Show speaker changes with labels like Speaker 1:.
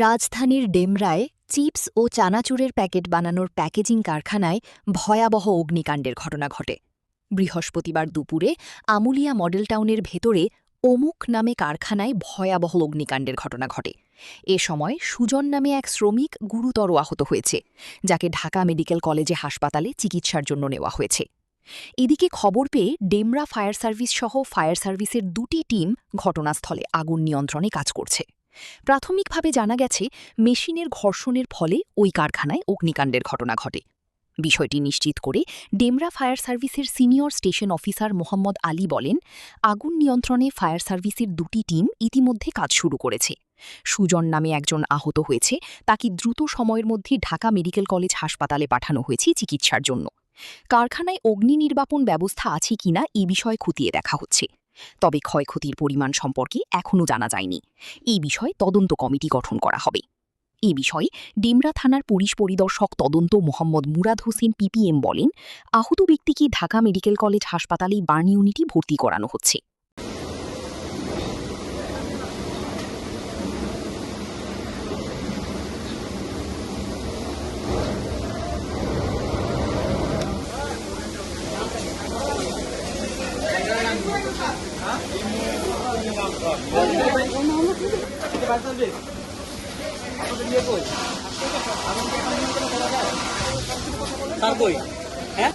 Speaker 1: রাজধানীর ডেমরায় চিপস ও চানাচুরের প্যাকেট বানানোর প্যাকেজিং কারখানায় ভয়াবহ অগ্নিকাণ্ডের ঘটনা ঘটে। বৃহস্পতিবার দুপুরে আমুলিয়া মডেল টাউনের ভেতরে অমুক নামে কারখানায় ভয়াবহ অগ্নিকাণ্ডের ঘটনা ঘটে। এ সময় সুজন নামে এক শ্রমিক গুরুতর আহত হয়েছে, যাকে ঢাকা মেডিকেল কলেজে হাসপাতালে চিকিৎসার জন্য নেওয়া হয়েছে। এদিকে খবর পেয়ে ডেমরা ফায়ার সার্ভিস সহ ফায়ার সার্ভিসের দুটি টিম ঘটনাস্থলে আগুন নিয়ন্ত্রণে কাজ করছে। প্রাথমিকভাবে জানা গেছে, মেশিনের ঘর্ষণের ফলে ওই কারখানায় অগ্নিকাণ্ডের ঘটনা ঘটে। বিষয়টি নিশ্চিত করে ডেমরা ফায়ার সার্ভিসের senior station officer Mohammad Ali বলেন, আগুন নিয়ন্ত্রণে ফায়ার সার্ভিসের দুটি টিম ইতিমধ্যে কাজ শুরু করেছে। সুজন নামে একজন আহত হয়েছে, তাকে দ্রুত সময়ের মধ্যে ঢাকা মেডিকেল কলেজ হাসপাতালে পাঠানো হয়েছে চিকিৎসার জন্য। কারখানায় অগ্নি নির্বাপন ব্যবস্থা আছে কিনা এই বিষয়ে খতিয়ে দেখা হচ্ছে। তবে ক্ষয়ক্ষতির পরিমাণ সম্পর্কে এখনও জানা যায়নি। এই বিষয়ে তদন্ত কমিটি গঠন করা হবে। এ বিষয়ে ডেমরা থানার পুলিশ পরিদর্শক তদন্ত মোহাম্মদ মুরাদ হোসেন পিপিএম বলেন, আহত ব্যক্তিকে ঢাকা মেডিকেল কলেজ হাসপাতালে বার্ন ইউনিটে ভর্তি করানো হচ্ছে।
Speaker 2: তার কই হ্যাঁ